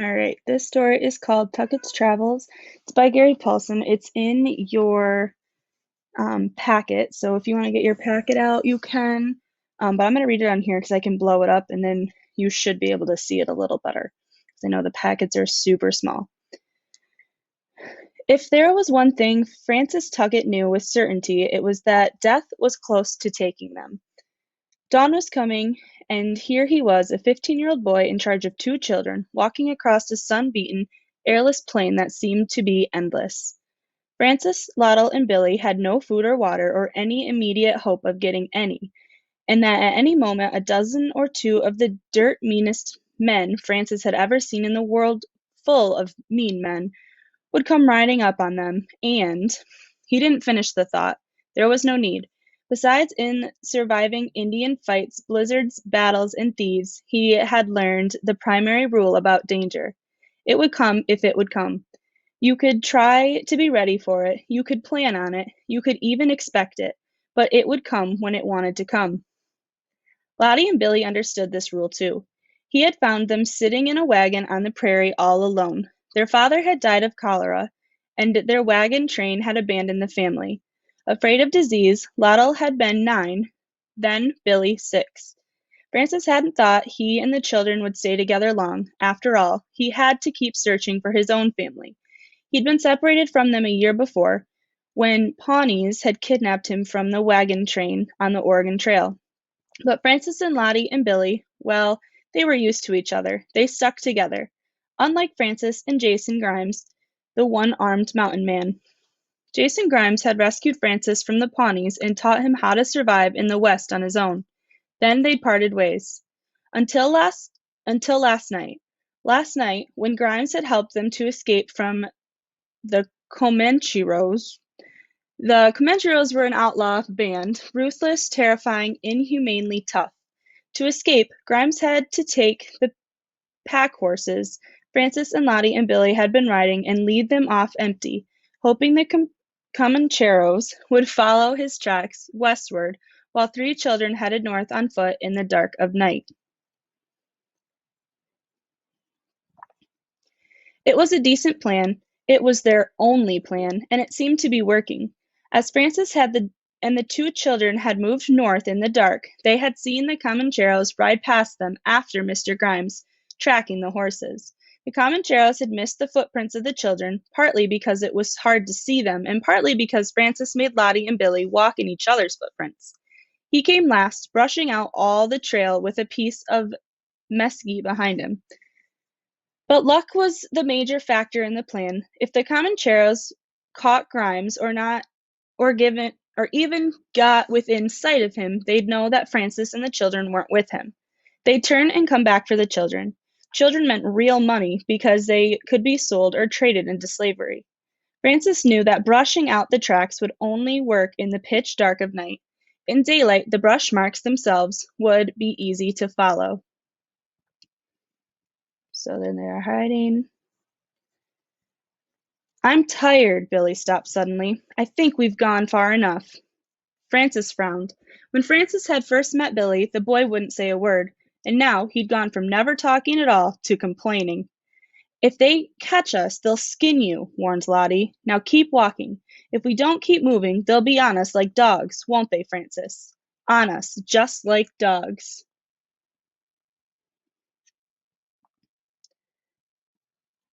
All right, this story is called Tucket's Travels. It's by Gary Paulson. It's in your packet, so if you want to get your packet out, you can. But I'm going to read it on here because I can blow it up and then you should be able to see it a little better because I know the packets are super small. If there was one thing Francis Tucket knew with certainty, it was that death was close to taking them. Dawn was coming, and here he was, a 15-year-old boy in charge of two children, walking across a sun-beaten, airless plain that seemed to be endless. Francis, Lottle, and Billy had no food or water or any immediate hope of getting any, and that at any moment a dozen or two of the dirt meanest men Francis had ever seen in the world full of mean men would come riding up on them, and he didn't finish the thought. There was no need. Besides, in surviving Indian fights, blizzards, battles, and thieves, he had learned the primary rule about danger. It would come if it would come. You could try to be ready for it, you could plan on it, you could even expect it, but it would come when it wanted to come. Lottie and Billy understood this rule too. He had found them sitting in a wagon on the prairie all alone. Their father had died of cholera, and their wagon train had abandoned the family. Afraid of disease, Lottle had been 9, then Billy 6. Francis hadn't thought he and the children would stay together long. After all, he had to keep searching for his own family. He'd been separated from them a year before, when Pawnees had kidnapped him from the wagon train on the Oregon Trail. But Francis and Lottie and Billy, well, they were used to each other. They stuck together. Unlike Francis and Jason Grimes, the one-armed mountain man. Jason Grimes had rescued Francis from the Pawnees and taught him how to survive in the West on his own. Then they'd parted ways. Until last night. Last night, when Grimes had helped them to escape from the Comancheros. The Comancheros were an outlaw band, ruthless, terrifying, inhumanely tough. To escape, Grimes had to take the pack horses Francis and Lottie and Billy had been riding and lead them off empty, hoping the Comancheros would follow his tracks westward while three children headed north on foot in the dark of night. It was a decent plan. It was their only plan, and it seemed to be working. As Francis and the two children had moved north in the dark, they had seen the Comancheros ride past them after Mr. Grimes, tracking the horses. The Comancheros had missed the footprints of the children, partly because it was hard to see them, and partly because Francis made Lottie and Billy walk in each other's footprints. He came last, brushing out all the trail with a piece of mesquite behind him. But luck was the major factor in the plan. If the Comancheros caught Grimes or even got within sight of him, they'd know that Francis and the children weren't with him. They'd turn and come back for the children. Children meant real money because they could be sold or traded into slavery. Francis knew that brushing out the tracks would only work in the pitch dark of night. In daylight, the brush marks themselves would be easy to follow. So then they are hiding. I'm tired, Billy stopped suddenly. I think we've gone far enough. Francis frowned. When Francis had first met Billy, the boy wouldn't say a word, and now he'd gone from never talking at all to complaining. If they catch us, they'll skin you, warned Lottie. Now keep walking. If we don't keep moving, they'll be on us like dogs, won't they, Francis? On us, just like dogs.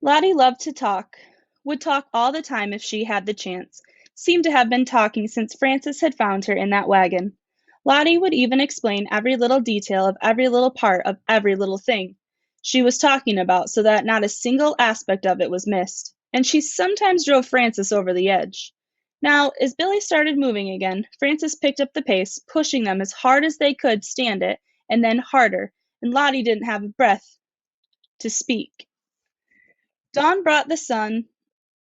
Lottie loved to talk, would talk all the time if she had the chance, seemed to have been talking since Francis had found her in that wagon. Lottie would even explain every little detail of every little part of every little thing she was talking about so that not a single aspect of it was missed, and she sometimes drove Francis over the edge. Now, as Billy started moving again, Francis picked up the pace, pushing them as hard as they could stand it, and then harder, and Lottie didn't have a breath to speak. Dawn brought the sun,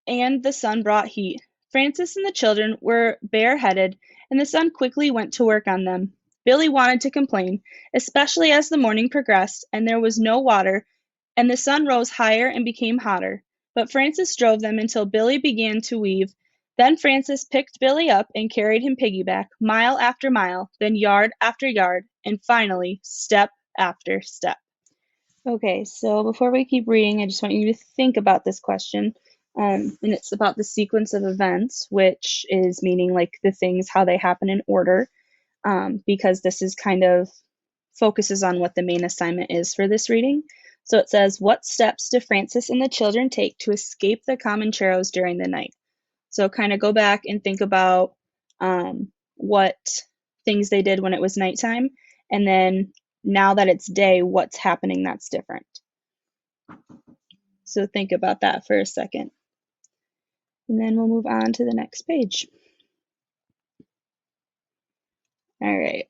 and the sun brought heat. Francis and the children were bareheaded, and the sun quickly went to work on them. Billy wanted to complain, especially as the morning progressed and there was no water, and the sun rose higher and became hotter. But Francis drove them until Billy began to weave. Then Francis picked Billy up and carried him piggyback, mile after mile, then yard after yard, and finally step after step. Okay, so before we keep reading, I just want you to think about this question. And it's about the sequence of events, which is meaning like the things, how they happen in order, because this is kind of focuses on what the main assignment is for this reading. So it says, what steps do Francis and the children take to escape the Comancheros during the night? So kind of go back and think about what things they did when it was nighttime, and then now that it's day, what's happening that's different. So think about that for a second. And then we'll move on to the next page. All right.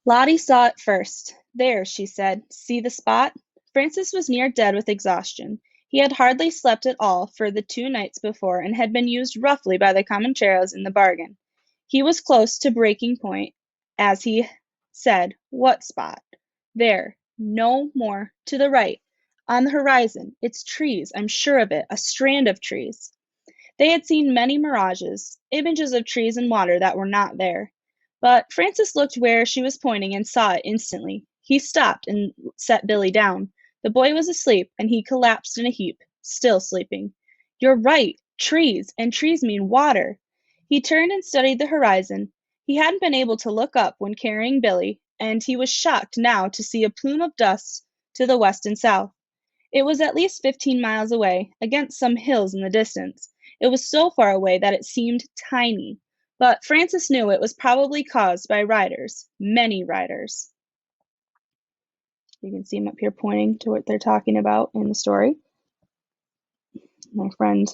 Lottie saw it first. There, she said. See the spot? Francis was near dead with exhaustion. He had hardly slept at all for the 2 nights before and had been used roughly by the Comancheros in the bargain. He was close to breaking point, as he said, what spot? There, no more, to the right, on the horizon. It's trees, I'm sure of it, a strand of trees. They had seen many mirages, images of trees and water that were not there. But Francis looked where she was pointing and saw it instantly. He stopped and set Billy down. The boy was asleep, and he collapsed in a heap, still sleeping. You're right, trees, and trees mean water. He turned and studied the horizon. He hadn't been able to look up when carrying Billy, and he was shocked now to see a plume of dust to the west and south. It was at least 15 miles away, against some hills in the distance. It was so far away that it seemed tiny, but Francis knew it was probably caused by riders, many riders. You can see him up here pointing to what they're talking about in the story. My friend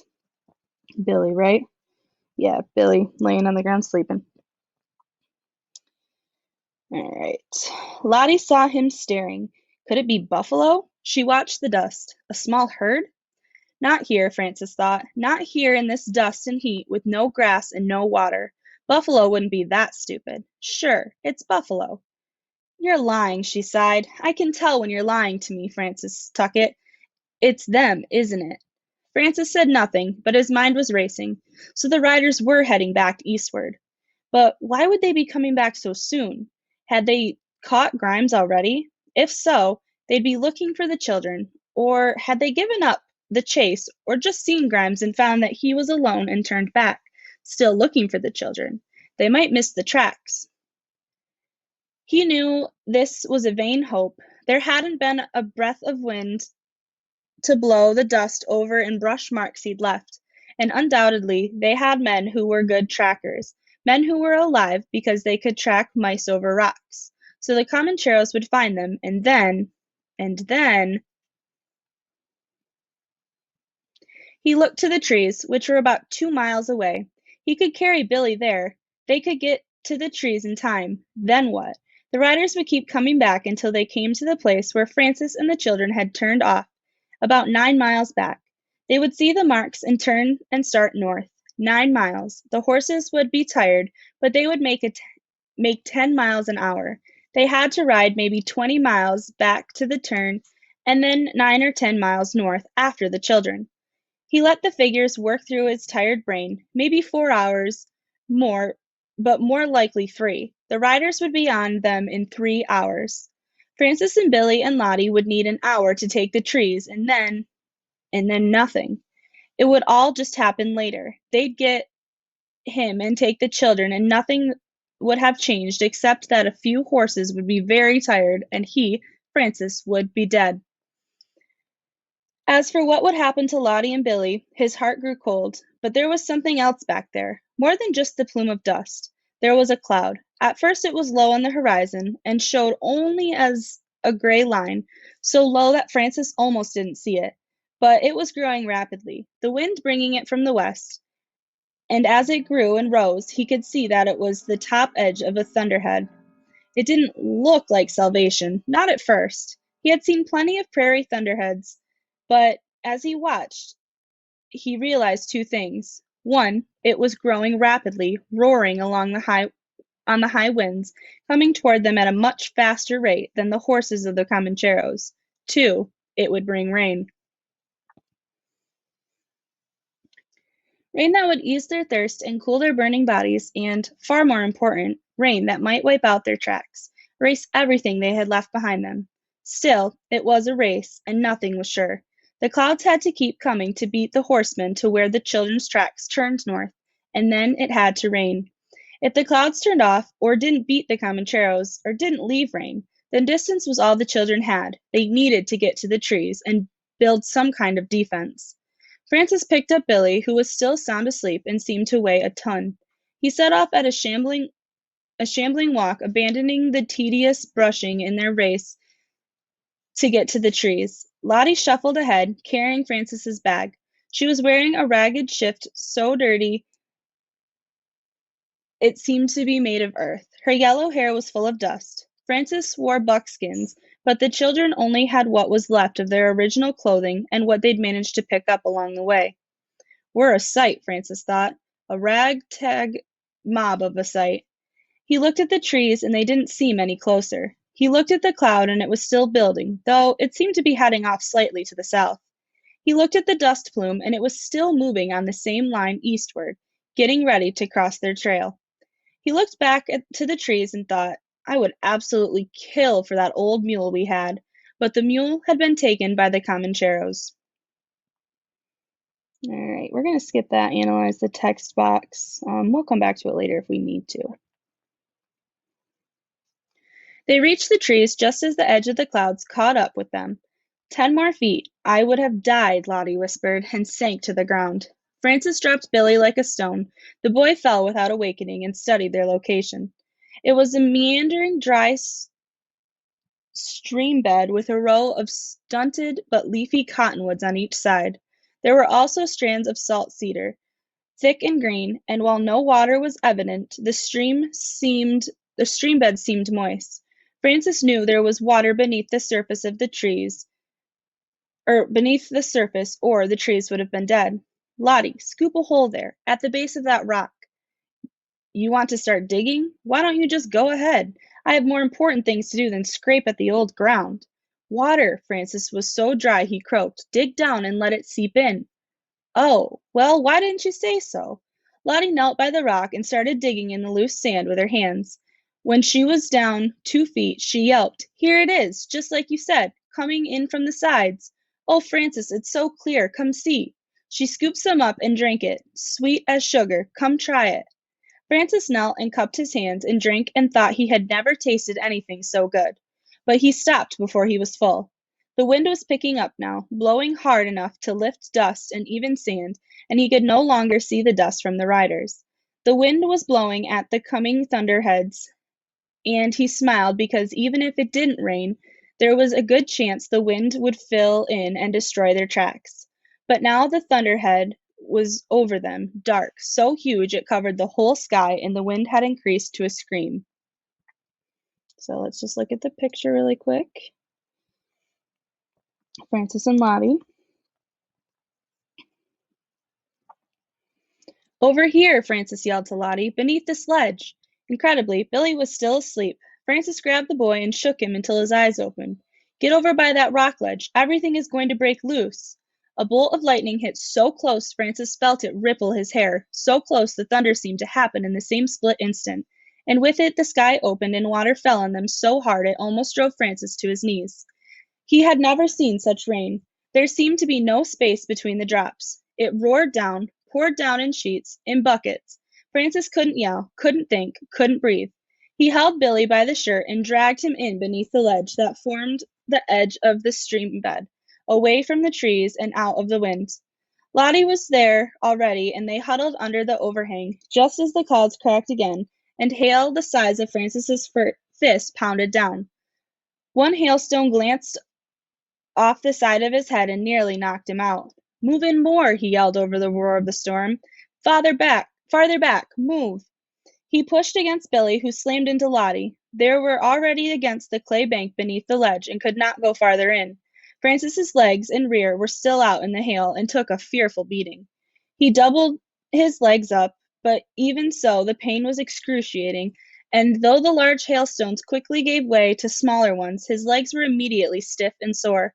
Billy, right? Yeah, Billy laying on the ground sleeping. All right. Lottie saw him staring. Could it be buffalo? She watched the dust. A small herd? Not here, Francis thought. Not here in this dust and heat with no grass and no water. Buffalo wouldn't be that stupid. Sure, it's buffalo. You're lying, she sighed. I can tell when you're lying to me, Francis Tucket. It's them, isn't it? Francis said nothing, but his mind was racing. So the riders were heading back eastward. But why would they be coming back so soon? Had they caught Grimes already? If so, they'd be looking for the children. Or had they given up the chase or just seen Grimes and found that he was alone and turned back, still looking for the children? They might miss the tracks. He knew this was a vain hope. There hadn't been a breath of wind to blow the dust over and brush marks he'd left, and undoubtedly they had men who were good trackers, men who were alive because they could track mice over rocks. So the Comancheros would find them, and then he looked to the trees, which were about 2 miles away. He could carry Billy there. They could get to the trees in time. Then what? The riders would keep coming back until they came to the place where Francis and the children had turned off, about 9 miles back. They would see the marks and turn and start north. 9 miles. The horses would be tired, but they would make 10 miles an hour. They had to ride maybe 20 miles back to the turn, and then 9 or 10 miles north after the children. He let the figures work through his tired brain. Maybe 4 hours more, but more likely 3. The riders would be on them in 3 hours. Francis and Billy and Lottie would need an hour to take the trees, and then nothing. It would all just happen later. They'd get him and take the children, and nothing would have changed except that a few horses would be very tired, and he, Francis, would be dead. As for what would happen to Lottie and Billy, his heart grew cold. But there was something else back there, more than just the plume of dust. There was a cloud. At first it was low on the horizon, and showed only as a gray line, so low that Francis almost didn't see it. But it was growing rapidly, the wind bringing it from the west, and as it grew and rose, he could see that it was the top edge of a thunderhead. It didn't look like salvation, not at first. He had seen plenty of prairie thunderheads, but as he watched, he realized two things. One, it was growing rapidly, roaring along on the high winds, coming toward them at a much faster rate than the horses of the Comancheros. Two, it would bring rain. Rain that would ease their thirst and cool their burning bodies, and, far more important, rain that might wipe out their tracks. erase everything they had left behind them. Still, it was a race, and nothing was sure. The clouds had to keep coming to beat the horsemen to where the children's tracks turned north, and then it had to rain. If the clouds turned off, or didn't beat the Comancheros, or didn't leave rain, then distance was all the children had. They needed to get to the trees and build some kind of defense. Francis picked up Billy, who was still sound asleep and seemed to weigh a ton. He set off at a shambling walk, abandoning the tedious brushing in their race to get to the trees. Lottie shuffled ahead, carrying Francis's bag. She was wearing a ragged shift so dirty it seemed to be made of earth. Her yellow hair was full of dust. Francis wore buckskins, but the children only had what was left of their original clothing and what they'd managed to pick up along the way. We're a sight, Francis thought. A ragtag mob of a sight. He looked at the trees, and they didn't seem any closer. He looked at the cloud, and it was still building, though it seemed to be heading off slightly to the south. He looked at the dust plume, and it was still moving on the same line eastward, getting ready to cross their trail. He looked back to the trees and thought, I would absolutely kill for that old mule we had, but the mule had been taken by the Comancheros. All right, we're going to skip that, analyze the text box. We'll come back to it later if we need to. They reached the trees just as the edge of the clouds caught up with them. 10 more feet. I would have died, Lottie whispered, and sank to the ground. Francis dropped Billy like a stone. The boy fell without awakening and studied their location. It was a meandering, dry stream bed with a row of stunted but leafy cottonwoods on each side. There were also strands of salt cedar, thick and green, and while no water was evident, the stream bed seemed moist. Francis knew there was water beneath the surface of the trees, or the trees would have been dead. Lottie, scoop a hole there, at the base of that rock. You want to start digging? Why don't you just go ahead? I have more important things to do than scrape at the old ground. Water, Francis was so dry he croaked. Dig down and let it seep in. Oh, well, why didn't you say so? Lottie knelt by the rock and started digging in the loose sand with her hands. When she was down 2 feet, she yelped, Here it is, just like you said, coming in from the sides. Oh, Francis, it's so clear. Come see. She scooped some up and drank it. Sweet as sugar. Come try it. Francis knelt and cupped his hands and drank and thought he had never tasted anything so good. But he stopped before he was full. The wind was picking up now, blowing hard enough to lift dust and even sand, and he could no longer see the dust from the riders. The wind was blowing at the coming thunderheads, and he smiled because even if it didn't rain, there was a good chance the wind would fill in and destroy their tracks. But now the thunderhead was over them, dark, so huge it covered the whole sky, and the wind had increased to a scream. So let's just look at the picture really quick. Francis and Lottie. Over here, Francis yelled to Lottie, beneath the sledge. Incredibly, Billy was still asleep. Francis grabbed the boy and shook him until his eyes opened. Get over by that rock ledge. Everything is going to break loose. A bolt of lightning hit so close Francis felt it ripple his hair, so close the thunder seemed to happen in the same split instant, and with it the sky opened and water fell on them so hard it almost drove Francis to his knees. He had never seen such rain. There seemed to be no space between the drops. It roared down, poured down in sheets, in buckets. Francis couldn't yell, couldn't think, couldn't breathe. He held Billy by the shirt and dragged him in beneath the ledge that formed the edge of the stream bed, away from the trees and out of the wind. Lottie was there already, and they huddled under the overhang, just as the clouds cracked again, and hail the size of Francis's fist pounded down. One hailstone glanced off the side of his head and nearly knocked him out. Move in more, he yelled over the roar of the storm. Farther back, move. He pushed against Billy, who slammed into Lottie. They were already against the clay bank beneath the ledge and could not go farther in. Francis's legs and rear were still out in the hail and took a fearful beating. He doubled his legs up, but even so the pain was excruciating, and though the large hailstones quickly gave way to smaller ones, his legs were immediately stiff and sore.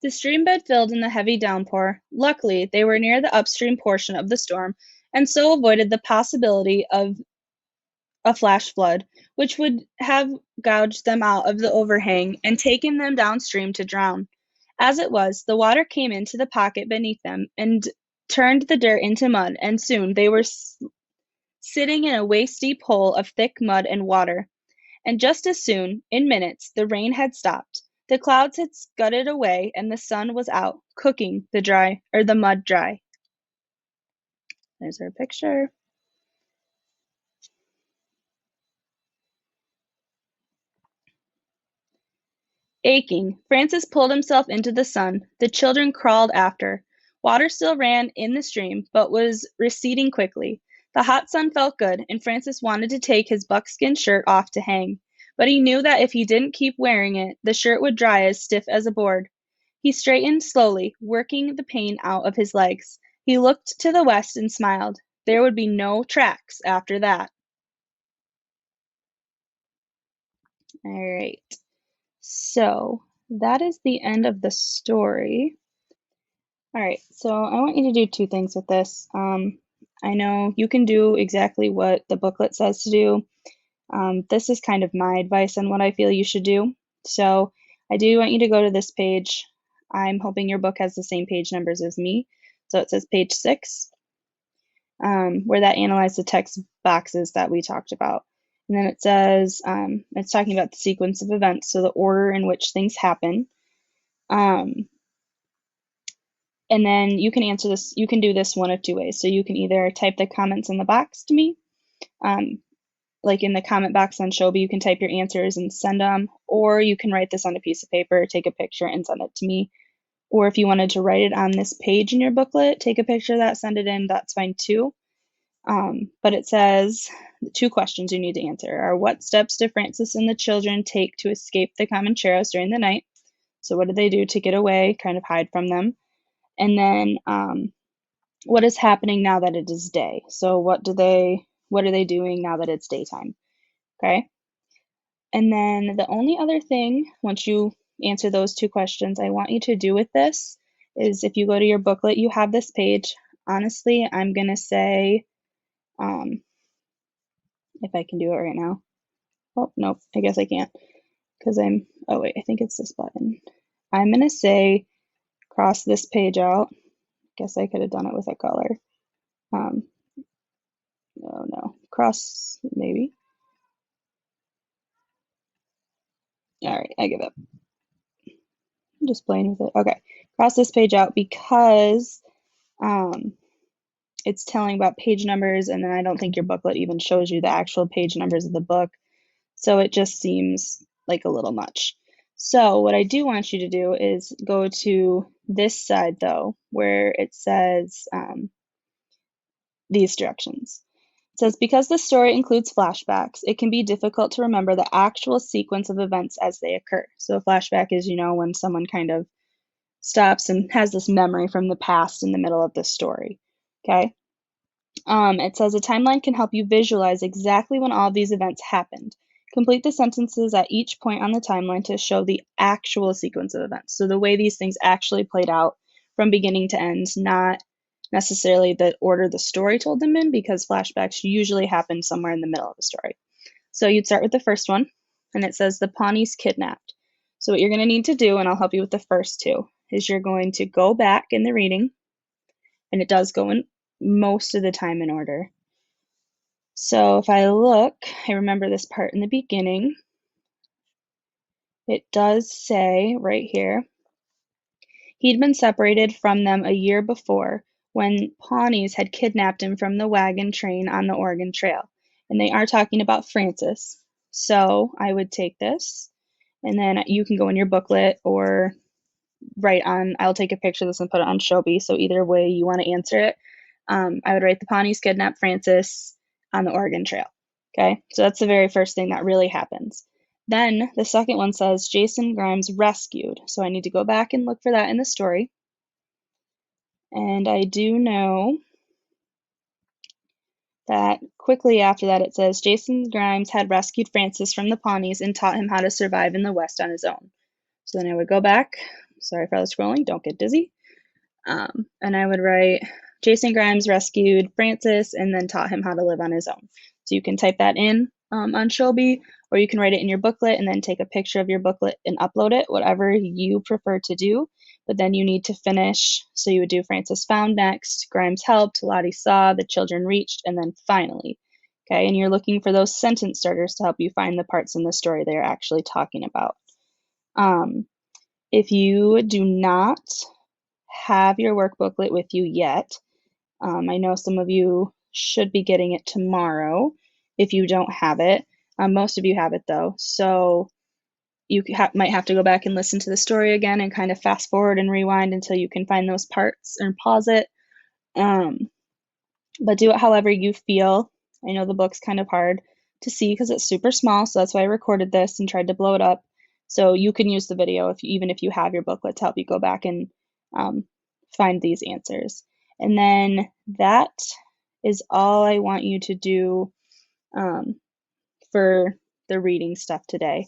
The stream bed filled in the heavy downpour. Luckily, they were near the upstream portion of the storm, and so avoided the possibility of a flash flood, which would have gouged them out of the overhang and taken them downstream to drown. As it was, the water came into the pocket beneath them and turned the dirt into mud, and soon they were sitting in a waist-deep hole of thick mud and water. And just as soon, in minutes, the rain had stopped. The clouds had scudded away, and the sun was out, cooking the mud dry. There's our picture. Aching, Francis pulled himself into the sun. The children crawled after. Water still ran in the stream, but was receding quickly. The hot sun felt good, and Francis wanted to take his buckskin shirt off to hang. But he knew that if he didn't keep wearing it, the shirt would dry as stiff as a board. He straightened slowly, working the pain out of his legs. He looked to the west and smiled. There would be no tracks after that. All right. So that is the end of the story. All right, so I want you to do two things with this. I know you can do exactly what the booklet says to do. This is kind of my advice on what I feel you should do. So I do want you to go to this page. I'm hoping your book has the same page numbers as me. So it says page 6, where that analyzed the text boxes that we talked about. And then it says, it's talking about the sequence of events, so the order in which things happen. And then you can answer this, you can do this one of two ways. So you can either type the comments in the box to me, like in the comment box on Shobi, you can type your answers and send them, or you can write this on a piece of paper, take a picture and send it to me. Or if you wanted to write it on this page in your booklet, take a picture of that, send it in, that's fine too. But it says the two questions you need to answer are: what steps did Francis and the children take to escape the Comancheros during the night? So what did they do to get away, kind of hide from them? And then what is happening now that it is day? So what are they doing now that it's daytime? Okay. And then the only other thing, once you answer those two questions, I want you to do with this is, if you go to your booklet, you have this page. Honestly, I'm gonna say, if I can do it right now. Oh, nope, I guess I can't, because oh wait, I think it's this button. I'm gonna say cross this page out. Guess I could have done it with a color. Oh no, cross, maybe. All right, I give up. I'm just playing with it. Okay, cross this page out because it's telling about page numbers, and then I don't think your booklet even shows you the actual page numbers of the book. So it just seems like a little much. So what I do want you to do is go to this side though, where it says these directions. It says, because the story includes flashbacks, it can be difficult to remember the actual sequence of events as they occur. So a flashback is, when someone kind of stops and has this memory from the past in the middle of the story. Okay. It says a timeline can help you visualize exactly when all of these events happened. Complete the sentences at each point on the timeline to show the actual sequence of events. So the way these things actually played out from beginning to end, not necessarily the order the story told them in, because flashbacks usually happen somewhere in the middle of the story. So you'd start with the first one, and it says the Pawnees kidnapped. So what you're going to need to do, and I'll help you with the first two, is you're going to go back in the reading, and it does go in most of the time in order. So if I look, I remember this part in the beginning. It does say right here, he'd been separated from them a year before when Pawnees had kidnapped him from the wagon train on the Oregon Trail. And they are talking about Francis. So I would take this, and then you can go in your booklet or I'll take a picture of this and put it on Shobi. So either way you want to answer it, I would write the Pawnees kidnapped Francis on the Oregon Trail. Okay, so that's the very first thing that really happens. Then the second one says Jason Grimes rescued. So I need to go back and look for that in the story. And I do know that quickly after that it says Jason Grimes had rescued Francis from the Pawnees and taught him how to survive in the West on his own. So then I would go back. Sorry for all the scrolling, don't get dizzy. And I would write Jason Grimes rescued Francis and then taught him how to live on his own. So you can type that in on Shelby, or you can write it in your booklet and then take a picture of your booklet and upload it, whatever you prefer to do. But then you need to finish. So you would do Francis found next, Grimes helped, Lottie saw, the children reached, and then finally. Okay, and you're looking for those sentence starters to help you find the parts in the story they're actually talking about. If you do not have your work booklet with you yet, I know some of you should be getting it tomorrow if you don't have it. Most of you have it though, so you might have to go back and listen to the story again and kind of fast forward and rewind until you can find those parts and pause it. But do it however you feel. I know the book's kind of hard to see because it's super small, so that's why I recorded this and tried to blow it up. So you can use the video even if you have your booklet to help you go back and find these answers. And then that is all I want you to do for the reading stuff today.